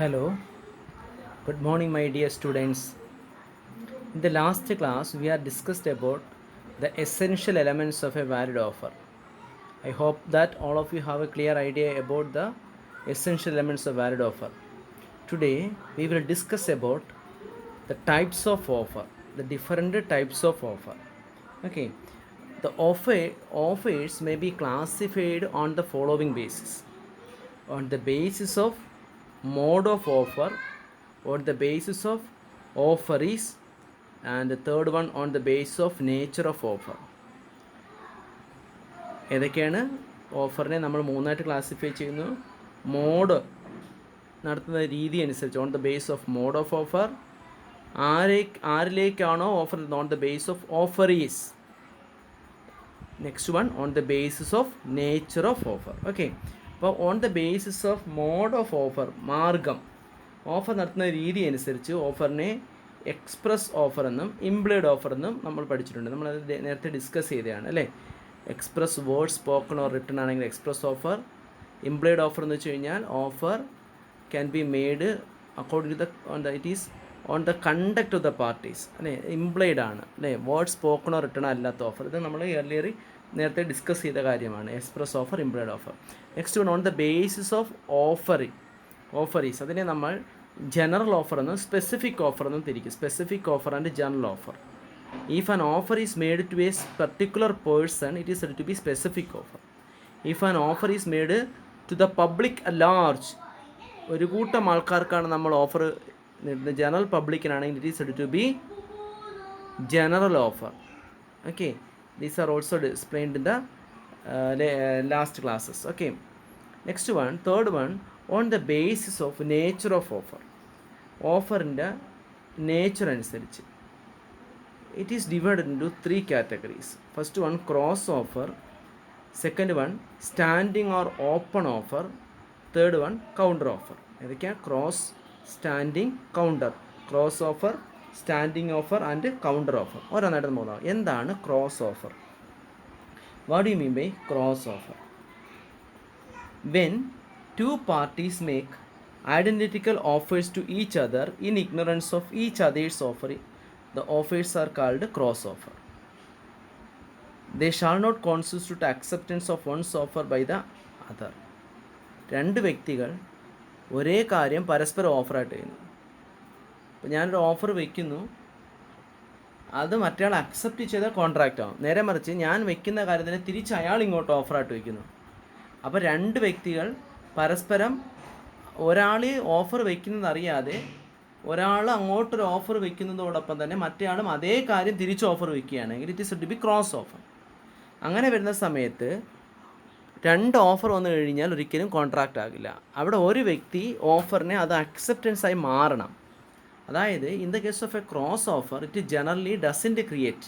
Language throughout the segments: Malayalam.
Hello, good morning, my dear students. In the last class, we have discussed about the essential elements of a valid offer. I hope that all of you have a clear idea about the essential elements of valid offer. Today, we will discuss about the types of offer, the different types of offer. Okay, the offers may be classified on the following basis: on the basis of mode of offer, on the basis of offerees, and the third one on the basis of nature of offer. ഏതൊക്കെയാണ് ഓഫറിനെ നമ്മൾ മൂന്നായിട്ട് ക്ലാസിഫൈ ചെയ്യുന്നു? മോഡ് നടത്തുന്ന രീതി അനുസരിച്ച് on the base of mode of offer, ആരിലേക്കാണോ offer on the base of offerees, next one on the basis of nature of offer. Okay, അപ്പോൾ on the basis of mode of offer, മാർഗം, ഓഫർ നടത്തുന്ന രീതി അനുസരിച്ച് ഓഫറിനെ എക്സ്പ്രസ് ഓഫർ എന്നും ഇംപ്ലൈഡ് ഓഫർ എന്നും നമ്മൾ പഠിച്ചിട്ടുണ്ട്. നമ്മളത് നേരത്തെ ഡിസ്കസ് ചെയ്തതാണ് അല്ലേ. Express word spoken or written ആണെങ്കിൽ എക്സ്പ്രസ് ഓഫർ. ഇംപ്ലൈഡ് ഓഫർ എന്ന് വെച്ച് കഴിഞ്ഞാൽ offer can be made according to it is on the conduct of the parties അല്ലേ. ഇംപ്ലൈഡ് ആണ് അല്ലേ, വേർഡ് സ്പോക്കണോ റിട്ടണോ അല്ലാത്ത ഓഫർ. ഇത് നമ്മൾ നേരത്തെ ഡിസ്കസ് ചെയ്ത കാര്യമാണ്. Express offer, implied offer. Next one on the basis of offerees. അതിനെ നമ്മൾ ജനറൽ ഓഫർ എന്നും സ്പെസിഫിക് ഓഫർ എന്നും തിരിക്കും. Specific offer and general offer. If an offer is made to a particular person, it is said to be specific offer. If an offer is made to the public at large, ഒരു കൂട്ടം ആൾക്കാർക്കാണ് നമ്മൾ ഓഫർ ജനറൽ പബ്ലിക്കിനാണെങ്കിൽ it is said to be general offer. Okay, these are also explained in the last classes. Okay, next one, third one, on the basis of nature of offer. ഓഫറിൻ്റെ നേച്ചർ അനുസരിച്ച് it is divided into three categories. First one, cross offer. Second one, standing or open offer. Third one, counter offer. ഏതൊക്കെയാണ്? Cross, standing, counter. Cross offer, standing offer and counter offer. ഓരോന്നായിട്ട് നോക്കാം. എന്താണ് cross offer? What do you mean by cross offer? When two parties make identical offers to each other in ignorance of each other's offer, the offers are called cross offer. They shall not constitute acceptance of one's offer by the other. രണ്ട് വ്യക്തികൾ ഒരേ കാര്യം പരസ്പരം ഓഫറായിട്ട് ചെയ്യുന്നു. ഇപ്പോൾ ഞാനൊരു ഓഫർ വയ്ക്കുന്നു, അത് മറ്റയാൾ അക്സെപ്റ്റ് ചെയ്താൽ കോൺട്രാക്റ്റ് ആവും. നേരെ മറിച്ച് ഞാൻ വയ്ക്കുന്ന കാര്യത്തിന് തിരിച്ച് അയാൾ ഇങ്ങോട്ട് ഓഫറായിട്ട് വയ്ക്കുന്നു. അപ്പോൾ രണ്ട് വ്യക്തികൾ പരസ്പരം ഒരാൾ ഓഫർ വയ്ക്കുന്നതറിയാതെ ഒരാൾ അങ്ങോട്ടൊരു ഓഫർ വയ്ക്കുന്നതോടൊപ്പം തന്നെ മറ്റേയാളും അതേ കാര്യം തിരിച്ച് ഓഫർ വയ്ക്കുകയാണെങ്കിൽ it is to be cross offer. അങ്ങനെ വരുന്ന സമയത്ത് രണ്ട് ഓഫർ വന്നു കഴിഞ്ഞാൽ ഒരിക്കലും കോൺട്രാക്റ്റ് ആകില്ല. അവിടെ ഒരു വ്യക്തി ഓഫറിനെ അത് അക്സെപ്റ്റൻസായി മാറണം. അതായത് in the case of a cross offer, it generally doesn't create,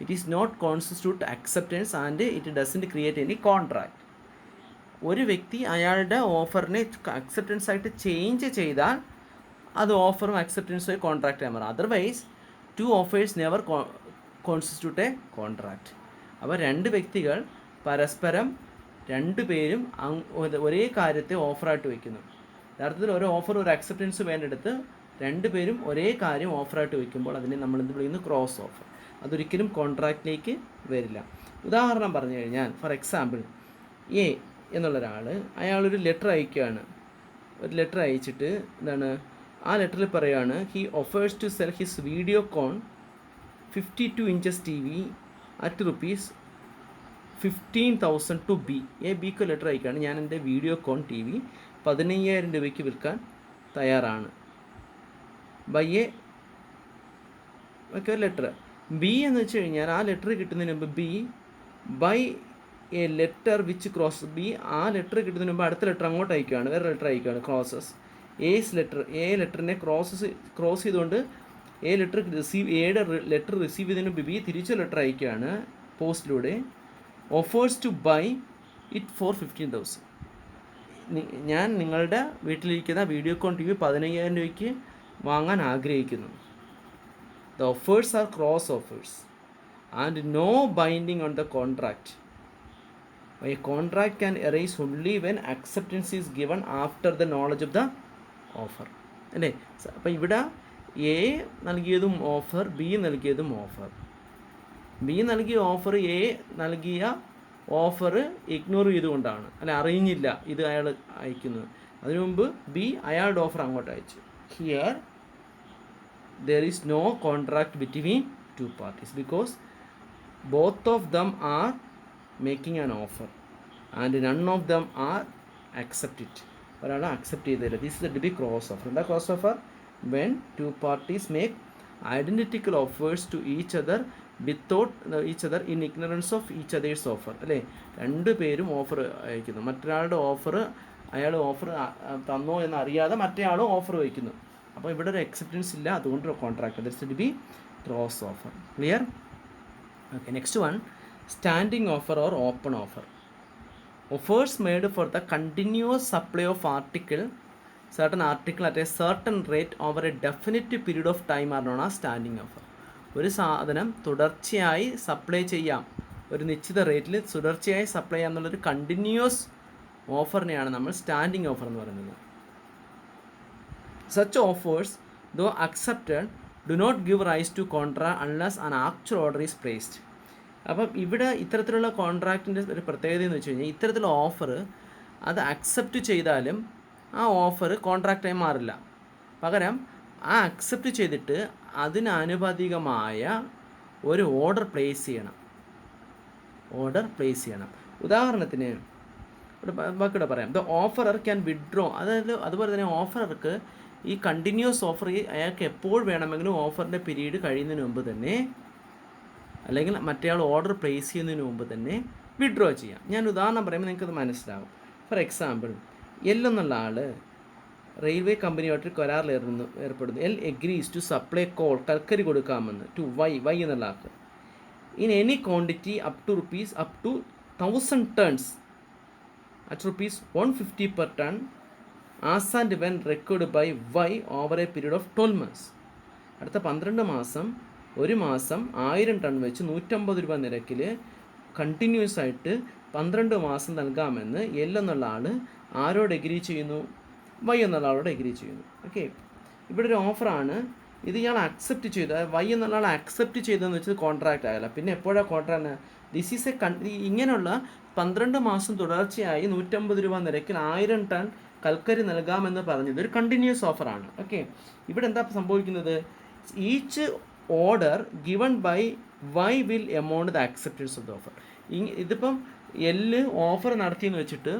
it is not constitute acceptance and it doesn't create any contract. ഒരു വ്യക്തി അയാളുടെ ഓഫറിനെ അക്സെപ്റ്റൻസ് ആയിട്ട് ചേഞ്ച് ചെയ്താൽ അത് ഓഫറും അക്സെപ്റ്റൻസും കോൺട്രാക്റ്റ് ആയി മാറും. Otherwise two offers never constitute a contract. അപ്പോൾ രണ്ട് വ്യക്തികൾ പരസ്പരം രണ്ടുപേരും ഒരേ കാര്യത്തെ ഓഫറായിട്ട് വയ്ക്കുന്നു. യഥാർത്ഥത്തിൽ ഒരു ഓഫർ ഒരു അക്സെപ്റ്റൻസ് വേണ്ടെടുത്ത് രണ്ടുപേരും ഒരേ കാര്യം ഓഫറായിട്ട് വയ്ക്കുമ്പോൾ അതിനെ നമ്മൾ എന്ത് വിളിക്കുന്നു? Cross offer. അതൊരിക്കലും കോൺട്രാക്റ്റിലേക്ക് വരില്ല. ഉദാഹരണം പറഞ്ഞു കഴിഞ്ഞാൽ, ഫോർ എക്സാമ്പിൾ, എ എന്നുള്ള ഒരാൾ അയാളൊരു ലെറ്റർ അയക്കുകയാണ്. ഒരു ലെറ്റർ അയച്ചിട്ട് എന്താണ് ആ ലെറ്ററിൽ പറയുകയാണ്, he offers to sell his Videocon 52 inches TV at ₹15,000 to B. ബിക്ക് ലെറ്റർ അയക്കുകയാണ്, ഞാൻ എൻ്റെ വീഡിയോകോൺ TV 15,000 രൂപയ്ക്ക് വിൽക്കാൻ തയ്യാറാണ്. ബൈ എ ഒക്കെ ലെറ്റർ. ബി എന്ന് വെച്ച് കഴിഞ്ഞാൽ ആ ലെറ്റർ കിട്ടുന്നതിന് മുമ്പ് B by A letter which cross B, ആ ലെറ്റർ കിട്ടുന്നതിന് മുമ്പ് അടുത്ത ലെറ്റർ അങ്ങോട്ട് അയക്കുകയാണ്, വേറെ ലെറ്റർ അയക്കുകയാണ്, ക്രോസസ്. എ ലെറ്ററിനെ ക്രോസ് ചെയ്തുകൊണ്ട് ലെറ്റർ റിസീവ് ചെയ്തതിന് ബി തിരിച്ച് ലെറ്റർ അയക്കുകയാണ് പോസ്റ്റിലൂടെ. Offers to buy it for 15,000. ഞാൻ നിങ്ങളുടെ വീട്ടിലിരിക്കുന്ന വീഡിയോകോൺ TV 15,000 രൂപയ്ക്ക് വാങ്ങാൻ ആഗ്രഹിക്കുന്നു. The offers are cross offers and no binding on the contract. A contract can arise only when acceptance is given after the knowledge of the offer അല്ലേ. അപ്പം ഇവിടെ എ നൽകിയതും ഓഫർ, ബി നൽകിയതും ഓഫർ. ബി നൽകിയ ഓഫർ എ നൽകിയ ഓഫർ ഇഗ്നോർ ചെയ്തുകൊണ്ടാണ്, അല്ല അറിഞ്ഞില്ല ഇത് അയാൾ അയക്കുന്നത്. അതിനു മുമ്പ് ബി അയാളുടെ ഓഫർ അങ്ങോട്ട് അയച്ചു. Here there is no contract between two parties because both of them are making an offer and none of them are accept it. ഒരാൾ അക്സെപ്റ്റ് ചെയ്തില്ല. This is the B cross offer. എന്താ cross offer? When two parties make identical offers to each other without each other in ignorance of each other's offer അല്ലേ. രണ്ട് പേരും ഓഫർ അയക്കുന്നു, മറ്റൊരാളുടെ ഓഫർ അയാൾ ഓഫർ തന്നോ എന്നറിയാതെ മറ്റേ ആളും ഓഫർ വയ്ക്കുന്നു. അപ്പോൾ ഇവിടെ ഒരു അക്സെപ്റ്റൻസ് ഇല്ല, അതുകൊണ്ട് ഒരു contract. That's to be cross offer. Clear? Okay. Next one, standing offer or open offer. Offers made for the continuous supply of certain article at a certain rate over a definite period of time are known as standing offer. ഒരു സാധനം തുടർച്ചയായി സപ്ലൈ ചെയ്യാം, ഒരു നിശ്ചിത റേറ്റിൽ തുടർച്ചയായി സപ്ലൈ ചെയ്യാം എന്നുള്ളൊരു കണ്ടിന്യൂസ് ഓഫറിനെയാണ് നമ്മൾ സ്റ്റാൻഡിങ് ഓഫർ എന്ന് പറയുന്നത്. Such offers, though accepted, do not give rise to contract unless an actual order is placed. അപ്പം ഇവിടെ ഇത്തരത്തിലുള്ള കോൺട്രാക്റ്റിൻ്റെ ഒരു പ്രത്യേകത എന്ന് വെച്ച് കഴിഞ്ഞാൽ, ഇത്തരത്തിലുള്ള ഓഫർ അത് അക്സെപ്റ്റ് ചെയ്താലും ആ ഓഫർ കോൺട്രാക്റ്റായി മാറില്ല. പകരം ആ അക്സെപ്റ്റ് ചെയ്തിട്ട് അതിനനുപാതികമായ ഒരു ഓർഡർ പ്ലേസ് ചെയ്യണം. ഉദാഹരണത്തിന് ബാക്കിയുടെ പറയാം. ദ ഓഫറർ ക്യാൻ വിഡ്രോ, അതായത് അതുപോലെ തന്നെ ഓഫറർക്ക് ഈ കണ്ടിന്യൂസ് ഓഫർ അയാൾക്ക് എപ്പോൾ വേണമെങ്കിലും ഓഫറിൻ്റെ പീരീഡ് കഴിയുന്നതിന് മുമ്പ് തന്നെ, അല്ലെങ്കിൽ മറ്റേയാൾ ഓർഡർ പ്ലേസ് ചെയ്യുന്നതിന് മുമ്പ് തന്നെ വിഡ്രോ ചെയ്യാം. ഞാൻ ഉദാഹരണം പറയുമ്പോൾ നിങ്ങൾക്കത് മനസ്സിലാവും. ഫോർ എക്സാമ്പിൾ, എൽ എന്നുള്ള ആൾ റെയിൽവേ കമ്പനിയായിട്ട് കരാറിൽ ഏർപ്പെടുന്നു. L agrees to supply coal, കൽക്കരി കൊടുക്കാമെന്ന്, ടു വൈ എന്നുള്ള ആൾക്ക് in any quantity up to 1000 tons at ₹150 per ton as and when required by Y over a period of 12 months. അടുത്ത 12 മാസം, ഒരു മാസം 1000 ടൺ വെച്ച് ₹150 നിരക്കിൽ കണ്ടിന്യൂസ് ആയിട്ട് 12 മാസം നൽകാമെന്ന് എൽ എന്നുള്ള ആൾ ആരോട് എഗ്രി ചെയ്യുന്നു? വൈ എന്നുള്ള ആളോട് എഗ്രി ചെയ്യുന്നു. ഓക്കെ, ഇവിടെ ഒരു ഓഫറാണ്, ഇത് ഇയാൾ അക്സെപ്റ്റ് ചെയ്തു. വൈ എന്നുള്ള ആൾ അക്സെപ്റ്റ് ചെയ്തതെന്ന് വെച്ചാൽ കോൺട്രാക്റ്റ് ആയല്ല. പിന്നെ എപ്പോഴാണ് കോൺട്രാക്ട്? ദിസ് ഈസ് ഇങ്ങനെയുള്ള 12 മാസം തുടർച്ചയായി ₹150 നിരക്കിൽ 1000 ടൺ കൽക്കരി നൽകാമെന്ന് പറഞ്ഞത് ഒരു കണ്ടിന്യൂസ് ഓഫറാണ്. ഓക്കെ, ഇവിടെ എന്താ സംഭവിക്കുന്നത്? Each order given by Y will amount the acceptance of the offer. ഇതിപ്പം എല്ല് ഓഫർ നടത്തിയെന്ന് വെച്ചിട്ട്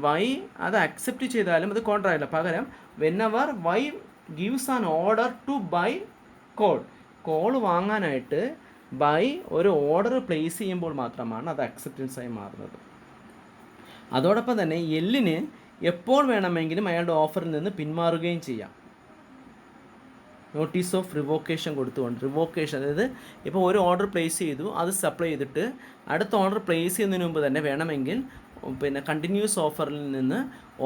വൈ അത് അക്സെപ്റ്റ് ചെയ്താലും അത് കോൺട്രാക്റ്റ് അല്ല. പകരം whenever Y gives an order to buy coal വാങ്ങാനായിട്ട് ബൈ ഒരു ഓർഡർ പ്ലേസ് ചെയ്യുമ്പോൾ മാത്രമാണ് അത് അക്സെപ്റ്റൻസായി മാറുന്നത്. അതോടൊപ്പം തന്നെ എല്ലിന് എപ്പോൾ വേണമെങ്കിലും അയാളുടെ ഓഫറിൽ നിന്ന് പിന്മാറുകയും ചെയ്യാം. നോട്ടീസ് ഓഫ് റിവോക്കേഷൻ കൊടുത്തുകൊണ്ട്, റിവോക്കേഷൻ അതായത് ഇപ്പോൾ ഒരു ഓർഡർ പ്ലേസ് ചെയ്തു, അത് സപ്ലൈ ചെയ്തിട്ട് അടുത്ത ഓർഡർ പ്ലേസ് ചെയ്യുന്നതിന് മുമ്പ് തന്നെ വേണമെങ്കിൽ കണ്ടിന്യൂസ് ഓഫറിൽ നിന്ന്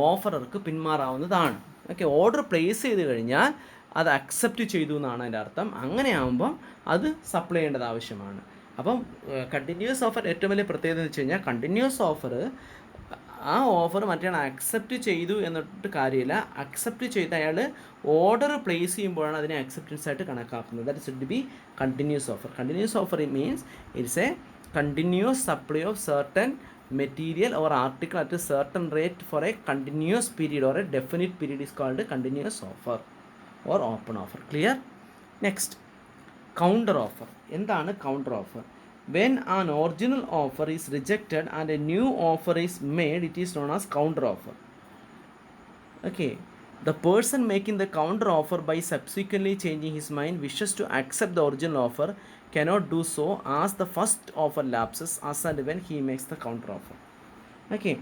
ഓഫറർക്ക് പിന്മാറാവുന്നതാണ്. ഓക്കെ, ഓർഡർ പ്ലേസ് ചെയ്ത് കഴിഞ്ഞാൽ അത് അക്സെപ്റ്റ് ചെയ്തു എന്നാണ് അതിൻ്റെ അർത്ഥം. അങ്ങനെയാകുമ്പം അത് സപ്ലൈ ചെയ്യേണ്ടത് ആവശ്യമാണ്. അപ്പം കണ്ടിന്യൂസ് ഓഫർ ഏറ്റവും വലിയ പ്രത്യേകത എന്ന് വെച്ച് കഴിഞ്ഞാൽ, കണ്ടിന്യൂസ് ഓഫർ ആ ഓഫർ മറ്റേ അക്സെപ്റ്റ് ചെയ്തു എന്നിട്ട് കാര്യമില്ല. അക്സെപ്റ്റ് ചെയ്ത് അയാൾ ഓർഡർ പ്ലേസ് ചെയ്യുമ്പോഴാണ് അതിനെ അക്സെപ്റ്റൻസ് ആയിട്ട് കണക്കാക്കുന്നത്. That should be continuous offer. Continuous offer means it's A continuous supply of certain material or article at a certain rate for a continuous period or a definite period is called a continuous offer or open offer. Clear? Next, counter offer. എന്താണ് counter offer? When an original offer is rejected and a new offer is made, it is known as counter offer. Okay, the person making the counter offer by subsequently changing his mind wishes to accept the original offer cannot do so as the first offer lapses as and when he makes the counter offer. Okay,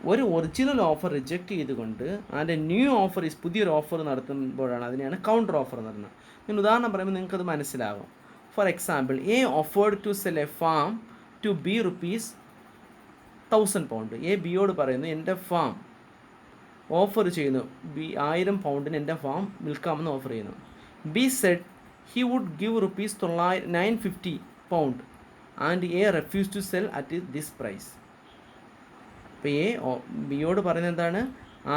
ഒരു ഒറിജിനൽ ഓഫർ റിജക്റ്റ് ചെയ്തുകൊണ്ട് അതിൻ്റെ ന്യൂ ഓഫർ പുതിയൊരു ഓഫർ നടത്തുമ്പോഴാണ് അതിനെയാണ് കൗണ്ടർ ഓഫർ എന്ന് പറയുന്നത്. ഞാൻ ഉദാഹരണം പറയുമ്പോൾ നിങ്ങൾക്കത് മനസ്സിലാകും. For example, A offered to sell a farm to B £1000. A ബിയോട് പറയുന്നു എൻ്റെ ഫാം ഓഫർ ചെയ്യുന്നു, 1000 പൗണ്ടിന് എൻ്റെ ഫാം വിൽക്കാമെന്ന് ഓഫർ ചെയ്യുന്നു. B said he would give £950 and A refused to sell at this price. അപ്പോൾ ബിയോട് പറയുന്നത് എന്താണ്?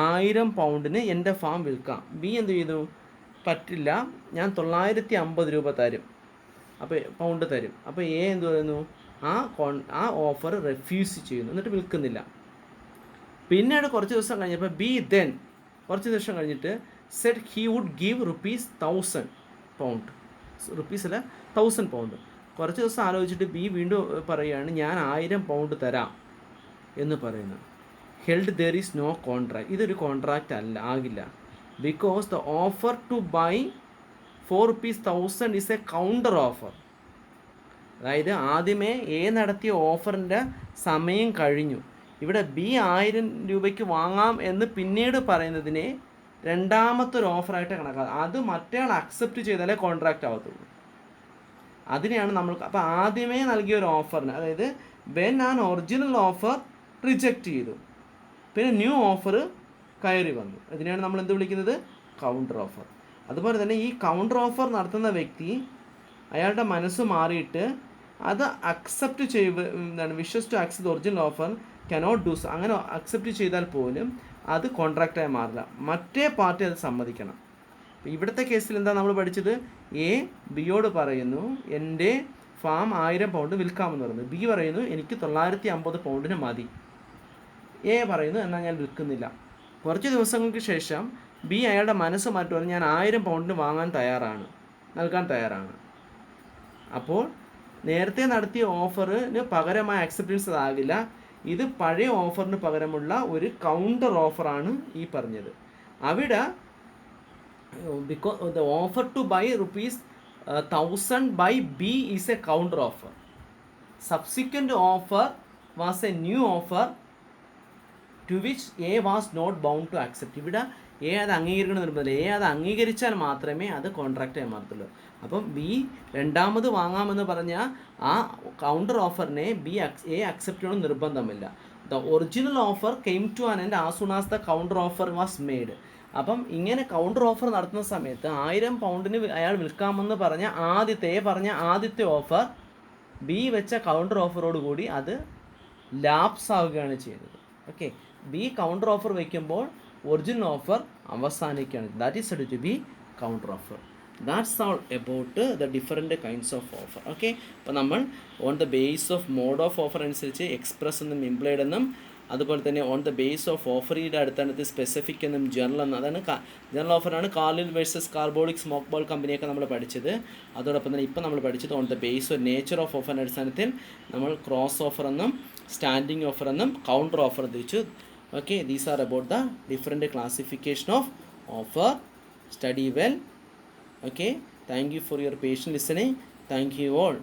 £1000 എൻ്റെ ഫാം വിൽക്കാം. ബി എന്ത് ചെയ്തു? പറ്റില്ല, ഞാൻ 950 രൂപ തരും, അപ്പോൾ പൗണ്ട് തരും. അപ്പോൾ എ എന്ത് പറയുന്നു? ആ ഓഫർ റെഫ്യൂസ് ചെയ്യുന്നു, എന്നിട്ട് വിൽക്കുന്നില്ല. പിന്നീട് കുറച്ച് ദിവസം കഴിഞ്ഞപ്പോൾ ബി കുറച്ച് ദിവസം കഴിഞ്ഞിട്ട് said he would give £1000. Rupees അല്ല, £1000. കുറച്ച് ദിവസം ആലോചിച്ചിട്ട് ബി വീണ്ടും പറയുകയാണ്, ഞാൻ £1000 തരാം എന്ന് പറയുന്നു. Held there is no contract. ഇതൊരു കോൺട്രാക്റ്റ് ആകില്ല. Because the offer to buy ₹1,000 is a counter offer. അതായത് ആദ്യമേ എ നടത്തിയ ഓഫറിൻ്റെ സമയം കഴിഞ്ഞു. ഇവിടെ ബി 1000 രൂപയ്ക്ക് വാങ്ങാം എന്ന് പിന്നീട് പറയുന്നതിനെ രണ്ടാമത്തെ ഒരു ഓഫറായിട്ട് കണക്കാക്കുക. അത് മറ്റേയാൾ അക്സെപ്റ്റ് ചെയ്താലേ കോൺട്രാക്റ്റ് ആവത്തുള്ളൂ. അതിനെയാണ് നമ്മൾ. അപ്പോൾ ആദ്യമേ നൽകിയ ഒരു ഓഫറിന്, അതായത് when an original offer reject ചെയ്തു, പിന്നെ ന്യൂ ഓഫർ കയറി വന്നു, ഇതിനെയാണ് നമ്മൾ എന്ത് വിളിക്കുന്നത്? Counter offer. അതുപോലെ തന്നെ ഈ കൗണ്ടർ ഓഫർ നടത്തുന്ന വ്യക്തി അയാളുടെ മനസ്സ് മാറിയിട്ട് അത് accept wishes to accept original offer cannot do so. അങ്ങനെ അക്സെപ്റ്റ് ചെയ്താൽ പോലും അത് കോൺട്രാക്റ്റായി മാറില്ല, മറ്റേ പാർട്ടി അത് സമ്മതിക്കണം. ഇവിടുത്തെ കേസിൽ എന്താ നമ്മൾ പഠിച്ചത്? എ ബിയോട് പറയുന്നു, എൻ്റെ ഫാം £1000 വിൽക്കാമെന്ന് പറയുന്നു. ബി പറയുന്നു, എനിക്ക് £950 മതി. എ പറയുന്നു, എന്നാൽ ഞാൻ വിൽക്കുന്നില്ല. കുറച്ച് ദിവസങ്ങൾക്ക് ശേഷം ബി അയാളുടെ മനസ്സ് മാറ്റി പറഞ്ഞു, ഞാൻ £1000 നൽകാൻ തയ്യാറാണ്. അപ്പോൾ നേരത്തെ നടത്തിയ ഓഫറിന് പകരമായ അക്സെപ്റ്റൻസ് ആകില്ല. ഇത് പഴയ ഓഫറിന് പകരമുള്ള ഒരു കൗണ്ടർ ഓഫറാണ് ഈ പറഞ്ഞത്. അവിടെ because the offer to buy ₹1,000 by B is a counter offer. Subsequent offer was a new offer to which A was not bound to accept. ഇവിടെ എ അത് അംഗീകരിക്കണം നിർബന്ധമില്ല. എ അത് അംഗീകരിച്ചാൽ മാത്രമേ അത് കോൺട്രാക്റ്റായി മാറത്തുള്ളൂ. അപ്പം ബി രണ്ടാമത് വാങ്ങാമെന്ന് പറഞ്ഞാൽ ആ കൗണ്ടർ ഓഫറിനെ എ അക്സെപ്റ്റ് ചെയ്യണം നിർബന്ധമില്ല. The original offer came to an end as soon as the counter offer was made. അപ്പം ഇങ്ങനെ കൗണ്ടർ ഓഫർ നടത്തുന്ന സമയത്ത് £1000 അയാൾ വിൽക്കാമെന്ന് പറഞ്ഞ ആദ്യത്തെ ഓഫർ ബി വെച്ച കൗണ്ടർ ഓഫറോട് കൂടി അത് ലാപ്സ് ആവുകയാണ് ചെയ്യുന്നത്. ഓക്കെ, ബി കൗണ്ടർ ഓഫർ വയ്ക്കുമ്പോൾ ഒറിജിനൽ ഓഫർ അവസാനിക്കുകയാണ്. That is said to be counter offer. That's all about the different kinds of offer. Okay, അപ്പോൾ നമ്മൾ on the base of mode of offer അനുസരിച്ച് എക്സ്പ്രസ് എന്നും ഇംപ്ലൈഡ് എന്നും, അതുപോലെ തന്നെ ഓൺ ദ ബേസ് ഓഫ് ഓഫറിയുടെ അടുത്താണ് സ്പെസിഫിക് എന്നും ജനറൽ എന്നും. അതാണ് ജനറൽ ഓഫറാണ് Carlill versus carbolic smoke ball കമ്പനിയൊക്കെ നമ്മൾ പഠിച്ചത്. അതോടൊപ്പം തന്നെ ഇപ്പോൾ നമ്മൾ പഠിച്ചത് on the base of nature of ഓഫറിൻ്റെ അടിസ്ഥാനത്തിൽ നമ്മൾ ക്രോസ് ഓഫർ എന്നും സ്റ്റാൻഡിങ് ഓഫർ എന്നും കൗണ്ടർ ഓഫർ തിരിച്ചു. Okay, these are about the different classification of offer. Study well. Okay, thank you for your patient listening. Thank you all.